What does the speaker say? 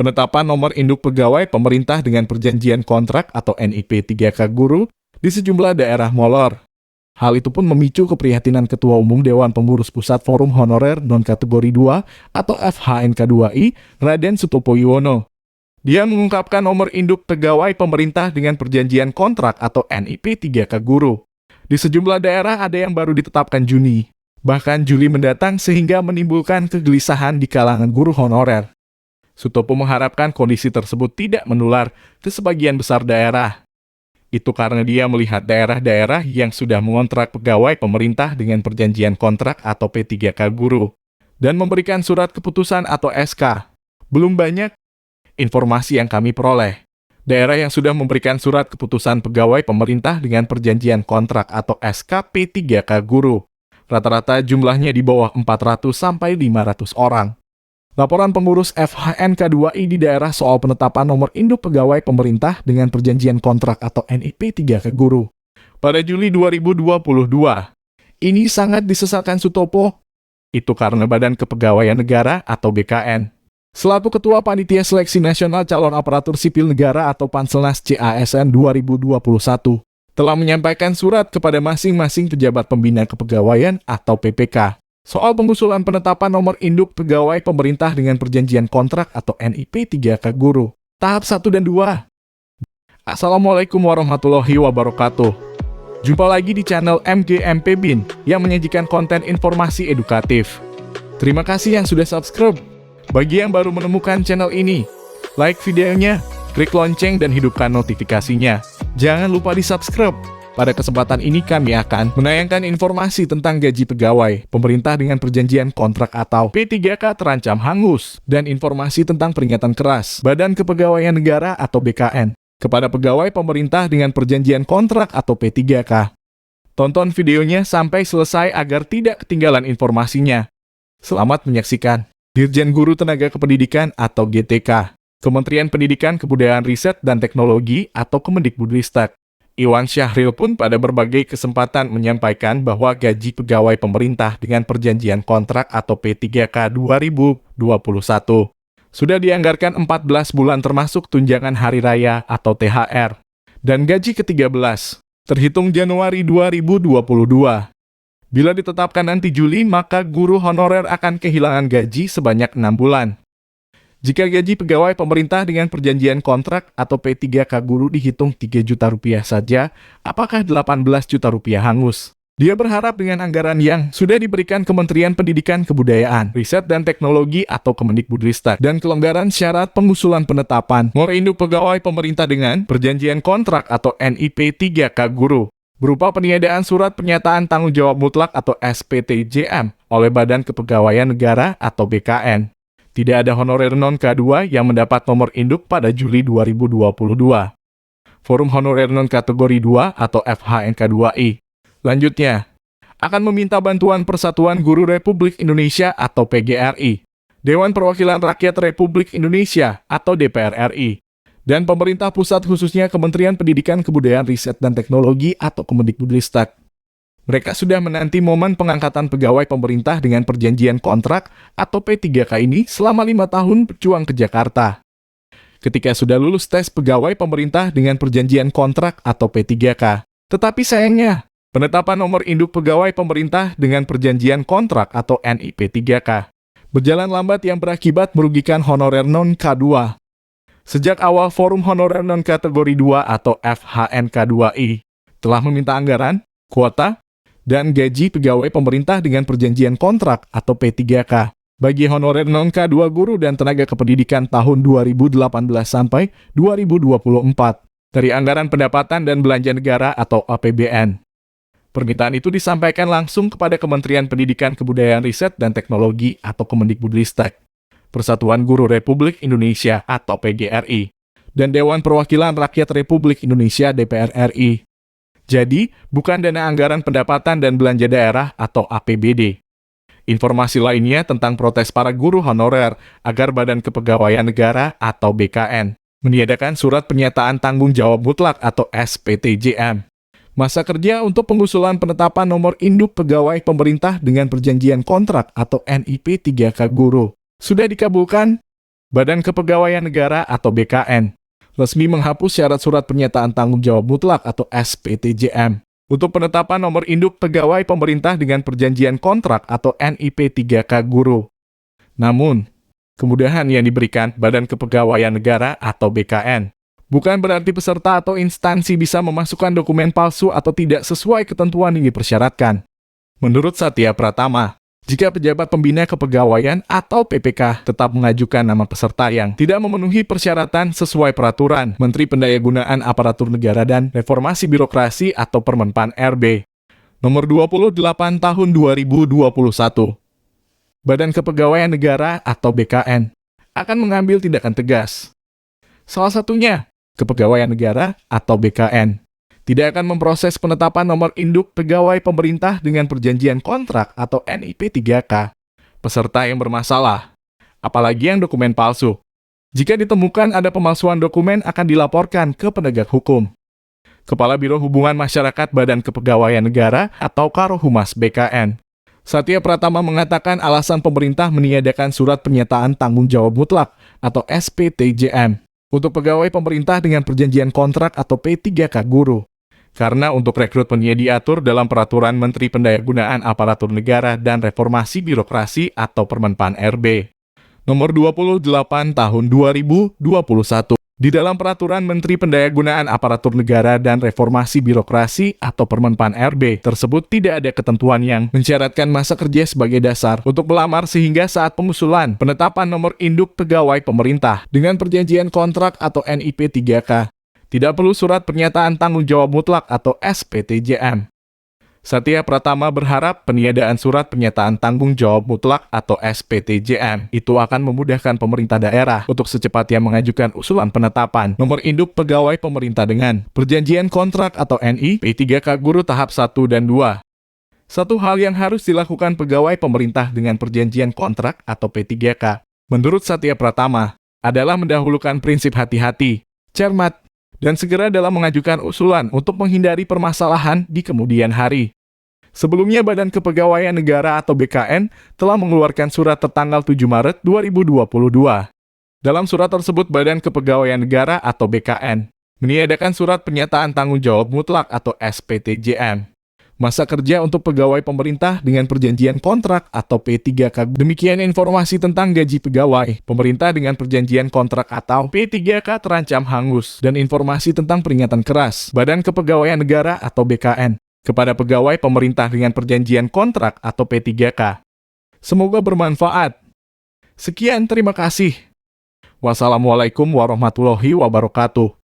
penetapan nomor induk pegawai pemerintah dengan perjanjian kontrak atau NIP 3K guru di sejumlah daerah molor. Hal itu pun memicu keprihatinan Ketua Umum Dewan Pengurus Pusat Forum Honorer Non-Kategori 2 atau FHNK2I, Raden Sutopo Yuwono. Dia mengungkapkan nomor induk pegawai pemerintah dengan perjanjian kontrak atau NIP 3K guru. Di sejumlah daerah ada yang baru ditetapkan Juni, bahkan Juli mendatang sehingga menimbulkan kegelisahan di kalangan guru honorer. Sutopo mengharapkan kondisi tersebut tidak menular ke sebagian besar daerah. Itu karena dia melihat daerah-daerah yang sudah mengontrak pegawai pemerintah dengan perjanjian kontrak atau P3K guru dan memberikan surat keputusan atau SK. Belum banyak informasi yang kami peroleh. Daerah yang sudah memberikan surat keputusan pegawai pemerintah dengan perjanjian kontrak atau SK P3K guru. Rata-rata jumlahnya di bawah 400 sampai 500 orang. Laporan pengurus FHNK2I di daerah soal penetapan nomor induk pegawai pemerintah dengan perjanjian kontrak atau NIP 3K guru pada Juli 2022. Ini sangat disesalkan Sutopo. Itu karena Badan Kepegawaian Negara atau BKN, selaku Ketua Panitia Seleksi Nasional Calon Aparatur Sipil Negara atau Panselnas CASN 2021, telah menyampaikan surat kepada masing-masing pejabat pembina kepegawaian atau PPK soal pengusulan penetapan nomor induk pegawai pemerintah dengan perjanjian kontrak atau NIP 3K guru, tahap 1 dan 2. Assalamualaikum warahmatullahi wabarakatuh. Jumpa lagi di channel MGMP BIN yang menyajikan konten informasi edukatif. Terima kasih yang sudah subscribe. Bagi yang baru menemukan channel ini, like videonya, klik lonceng dan hidupkan notifikasinya. Jangan lupa di subscribe. Pada kesempatan ini kami akan menayangkan informasi tentang gaji pegawai pemerintah dengan perjanjian kontrak atau P3K terancam hangus dan informasi tentang peringatan keras Badan Kepegawaian Negara atau BKN kepada pegawai pemerintah dengan perjanjian kontrak atau P3K. Tonton videonya sampai selesai agar tidak ketinggalan informasinya. Selamat menyaksikan. Dirjen Guru Tenaga Kependidikan atau GTK, Kementerian Pendidikan Kebudayaan Riset dan Teknologi atau Kemendikbudristek, Iwan Syahril pun pada berbagai kesempatan menyampaikan bahwa gaji pegawai pemerintah dengan perjanjian kontrak atau P3K 2021 sudah dianggarkan 14 bulan termasuk tunjangan hari raya atau THR dan gaji ke-13 terhitung Januari 2022. Bila ditetapkan nanti Juli, maka guru honorer akan kehilangan gaji sebanyak 6 bulan. Jika gaji pegawai pemerintah dengan perjanjian kontrak atau P3K guru dihitung 3 juta rupiah saja, apakah 18 juta rupiah hangus? Dia berharap dengan anggaran yang sudah diberikan Kementerian Pendidikan Kebudayaan, Riset dan Teknologi atau Kemendikbudristek dan kelonggaran syarat pengusulan penetapan nomor induk pegawai pemerintah dengan perjanjian kontrak atau NIP 3K guru, berupa peniadaan surat pernyataan tanggung jawab mutlak atau SPTJM oleh Badan Kepegawaian Negara atau BKN. Tidak ada honorer non-K2 yang mendapat nomor induk pada Juli 2022. Forum Honorer Non-Kategori 2 atau FHNK2I, lanjutnya, akan meminta bantuan Persatuan Guru Republik Indonesia atau PGRI, Dewan Perwakilan Rakyat Republik Indonesia atau DPR RI, dan pemerintah pusat khususnya Kementerian Pendidikan Kebudayaan Riset dan Teknologi atau Kemendikbudristek. Mereka sudah menanti momen pengangkatan pegawai pemerintah dengan perjanjian kontrak atau P3K ini selama 5 tahun berjuang ke Jakarta. Ketika sudah lulus tes pegawai pemerintah dengan perjanjian kontrak atau P3K. Tetapi sayangnya, penetapan nomor induk pegawai pemerintah dengan perjanjian kontrak atau NIP 3K berjalan lambat yang berakibat merugikan honorer non-K2. Sejak awal Forum Honorer Non-Kategori 2 atau FHNK2I telah meminta anggaran, kuota, dan gaji pegawai pemerintah dengan perjanjian kontrak atau P3K bagi honorer non-K2 guru dan tenaga kependidikan tahun 2018 sampai 2024 dari anggaran pendapatan dan belanja negara atau APBN. Permintaan itu disampaikan langsung kepada Kementerian Pendidikan Kebudayaan Riset dan Teknologi atau Kemendikbudristek, Persatuan Guru Republik Indonesia atau PGRI, dan Dewan Perwakilan Rakyat Republik Indonesia DPR RI. Jadi, bukan dana anggaran pendapatan dan belanja daerah atau APBD. Informasi lainnya tentang protes para guru honorer agar Badan Kepegawaian Negara atau BKN meniadakan surat pernyataan tanggung jawab mutlak atau SPTJM. Masa kerja untuk pengusulan penetapan nomor induk pegawai pemerintah dengan perjanjian kontrak atau NIP 3K guru sudah dikabulkan. Badan Kepegawaian Negara atau BKN resmi menghapus syarat surat pernyataan tanggung jawab mutlak atau SPTJM untuk penetapan nomor induk pegawai pemerintah dengan perjanjian kontrak atau NIP 3K guru. Namun, kemudahan yang diberikan Badan Kepegawaian Negara atau BKN bukan berarti peserta atau instansi bisa memasukkan dokumen palsu atau tidak sesuai ketentuan yang dipersyaratkan. Menurut Satya Pratama, jika pejabat pembina kepegawaian atau PPK tetap mengajukan nama peserta yang tidak memenuhi persyaratan sesuai peraturan Menteri Pendayagunaan Aparatur Negara dan Reformasi Birokrasi atau Permenpan RB nomor 28 tahun 2021, Badan Kepegawaian Negara atau BKN akan mengambil tindakan tegas. Salah satunya, Kepegawaian Negara atau BKN tidak akan memproses penetapan nomor induk pegawai pemerintah dengan perjanjian kontrak atau NIP 3K peserta yang bermasalah, apalagi yang dokumen palsu. Jika ditemukan ada pemalsuan dokumen akan dilaporkan ke penegak hukum. Kepala Biro Hubungan Masyarakat Badan Kepegawaian Negara atau Karohumas BKN, Satya Pratama mengatakan alasan pemerintah meniadakan surat pernyataan tanggung jawab mutlak atau SPTJM untuk pegawai pemerintah dengan perjanjian kontrak atau P3K guru. Karena untuk rekrutmennya diatur dalam Peraturan Menteri Pendayagunaan Aparatur Negara dan Reformasi Birokrasi atau Permenpan RB nomor 28 tahun 2021. Di dalam Peraturan Menteri Pendayagunaan Aparatur Negara dan Reformasi Birokrasi atau Permenpan RB tersebut tidak ada ketentuan yang mensyaratkan masa kerja sebagai dasar untuk melamar sehingga saat pengusulan penetapan nomor induk pegawai pemerintah dengan perjanjian kontrak atau NIP 3K tidak perlu surat pernyataan tanggung jawab mutlak atau SPTJM. Satya Pratama berharap peniadaan surat pernyataan tanggung jawab mutlak atau SPTJM itu akan memudahkan pemerintah daerah untuk secepatnya mengajukan usulan penetapan nomor induk pegawai pemerintah dengan perjanjian kontrak atau NIP 3K guru tahap 1 dan 2. Satu hal yang harus dilakukan pegawai pemerintah dengan perjanjian kontrak atau P3K, menurut Satya Pratama, adalah mendahulukan prinsip hati-hati, cermat, dan segera dalam mengajukan usulan untuk menghindari permasalahan di kemudian hari. Sebelumnya, Badan Kepegawaian Negara atau BKN telah mengeluarkan surat tertanggal 7 Maret 2022. Dalam surat tersebut, Badan Kepegawaian Negara atau BKN meniadakan surat pernyataan tanggung jawab mutlak atau SPTJM. Masa kerja untuk pegawai pemerintah dengan perjanjian kontrak atau P3K. Demikian informasi tentang gaji pegawai pemerintah dengan perjanjian kontrak atau P3K terancam hangus dan informasi tentang peringatan keras Badan Kepegawaian Negara atau BKN kepada pegawai pemerintah dengan perjanjian kontrak atau P3K. Semoga bermanfaat. Sekian, terima kasih. Wassalamualaikum warahmatullahi wabarakatuh.